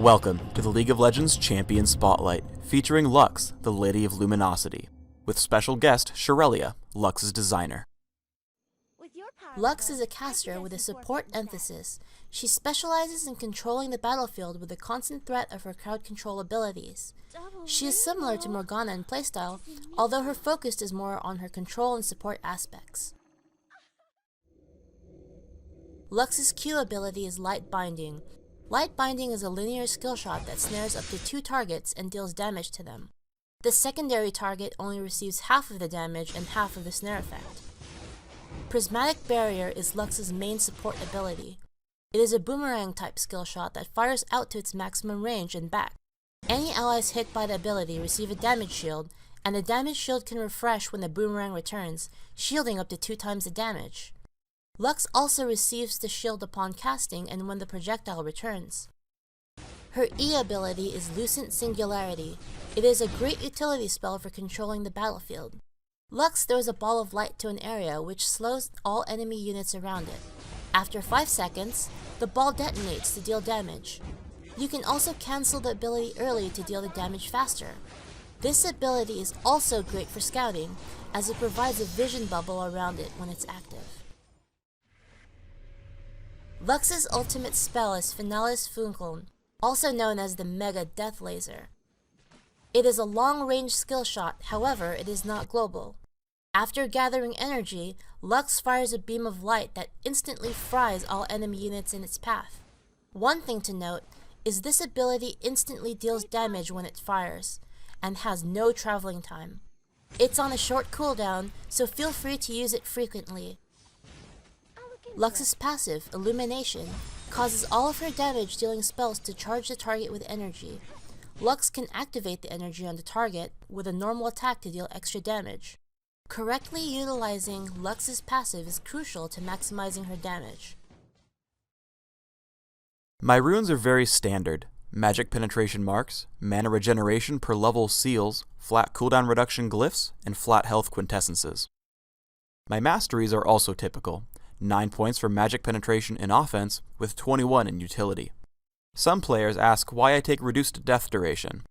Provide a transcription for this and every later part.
Welcome to the League of Legends Champion Spotlight, featuring Lux, the Lady of Luminosity, with special guest Sherelia, Lux's designer. Lux is a caster with a support emphasis. She specializes in controlling the battlefield with the constant threat of her crowd control abilities. She is similar to Morgana in playstyle, although her focus is more on her control and support aspects. Lux's Q ability is Light Binding. Light Binding is a linear skill shot that snares up to 2 targets and deals damage to them. The secondary target only receives half of the damage and half of the snare effect. Prismatic Barrier is Lux's main support ability. It is a boomerang type skill shot that fires out to its maximum range and back. Any allies hit by the ability receive a damage shield, and the damage shield can refresh when the boomerang returns, shielding up to 2 times the damage. Lux also receives the shield upon casting and when the projectile returns. Her E ability is Lucent Singularity. It is a great utility spell for controlling the battlefield. Lux throws a ball of light to an area which slows all enemy units around it. After 5 seconds, the ball detonates to deal damage. You can also cancel the ability early to deal the damage faster. This ability is also great for scouting, as it provides a vision bubble around it when it's active. Lux's ultimate spell is Finalis Funkeln, also known as the Mega Death Laser. It is a long-range skill shot, however, it is not global. After gathering energy, Lux fires a beam of light that instantly fries all enemy units in its path. One thing to note is this ability instantly deals damage when it fires, and has no traveling time. It's on a short cooldown, so feel free to use it frequently. Lux's passive, Illumination, causes all of her damage-dealing spells to charge the target with energy. Lux can activate the energy on the target with a normal attack to deal extra damage. Correctly utilizing Lux's passive is crucial to maximizing her damage. My runes are very standard: magic penetration marks, mana regeneration per level seals, flat cooldown reduction glyphs, and flat health quintessences. My masteries are also typical: 9 points for magic penetration in offense, with 21 in utility. Some players ask why I take reduced death duration.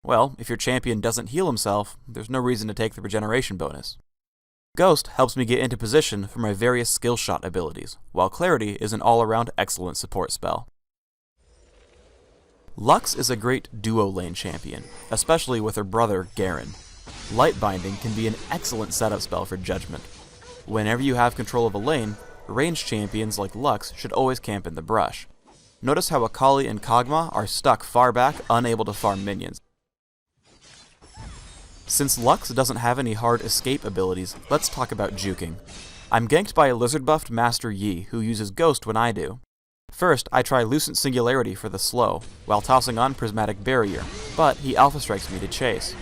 Well, if your champion doesn't heal himself, there's no reason to take the regeneration bonus. Ghost helps me get into position for my various skill shot abilities, while Clarity is an all-around excellent support spell. Lux is a great duo lane champion, especially with her brother, Garen. Light Binding can be an excellent setup spell for Judgment. Whenever you have control of a lane, ranged champions like Lux should always camp in the brush. Notice how Akali and Kog'Maw are stuck far back, unable to farm minions. Since Lux doesn't have any hard escape abilities, let's talk about juking. I'm ganked by a lizard-buffed Master Yi, who uses Ghost when I do. First, I try Lucent Singularity for the slow, while tossing on Prismatic Barrier, but he alpha strikes me to chase.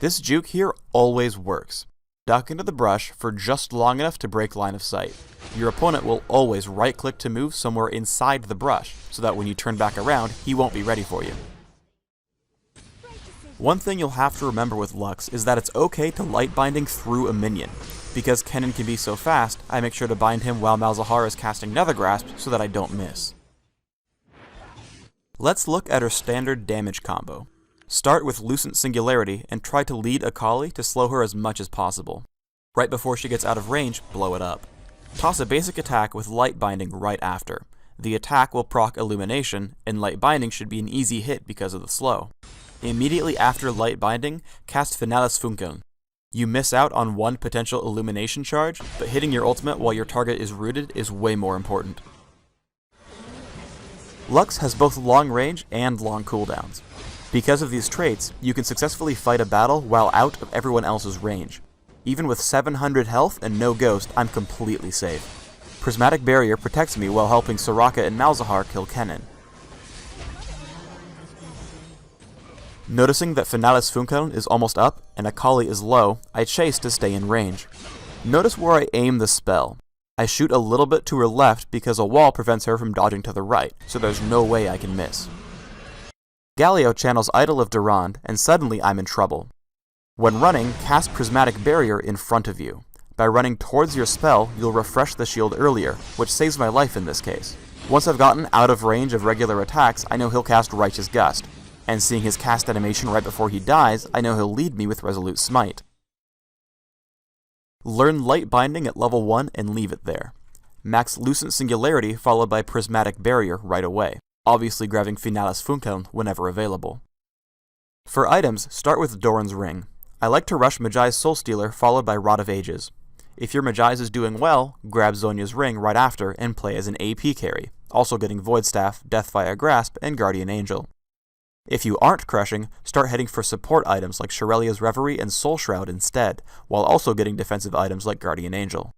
This juke here always works. Duck into the brush for just long enough to break line of sight. Your opponent will always right-click to move somewhere inside the brush, so that when you turn back around, he won't be ready for you. One thing you'll have to remember with Lux is that it's okay to light binding through a minion. Because Kennen can be so fast, I make sure to bind him while Malzahar is casting Nether Grasp so that I don't miss. Let's look at her standard damage combo. Start with Lucent Singularity and try to lead Akali to slow her as much as possible. Right before she gets out of range, blow it up. Toss a basic attack with Light Binding right after. The attack will proc Illumination, and Light Binding should be an easy hit because of the slow. Immediately after Light Binding, cast Finalis Funkeln. You miss out on one potential Illumination charge, but hitting your ultimate while your target is rooted is way more important. Lux has both long range and long cooldowns. Because of these traits, you can successfully fight a battle while out of everyone else's range. Even with 700 health and no Ghost, I'm completely safe. Prismatic Barrier protects me while helping Soraka and Malzahar kill Kennen. Noticing that Finalis Funkeln is almost up and Akali is low, I chase to stay in range. Notice where I aim the spell. I shoot a little bit to her left because a wall prevents her from dodging to the right, so there's no way I can miss. Galio channels Idol of Durand, and suddenly I'm in trouble. When running, cast Prismatic Barrier in front of you. By running towards your spell, you'll refresh the shield earlier, which saves my life in this case. Once I've gotten out of range of regular attacks, I know he'll cast Righteous Gust, and seeing his cast animation right before he dies, I know he'll lead me with Resolute Smite. Learn Light Binding at level 1 and leave it there. Max Lucent Singularity followed by Prismatic Barrier right away, obviously grabbing Finalis Funkeln whenever available. For items, start with Doran's Ring. I like to rush Majai's Soul Stealer followed by Rod of Ages. If your Majai's is doing well, grab Zhonya's Ring right after and play as an AP carry, also getting Void Staff, Deathfire Grasp, and Guardian Angel. If you aren't crushing, start heading for support items like Shirelia's Reverie and Soul Shroud instead, while also getting defensive items like Guardian Angel.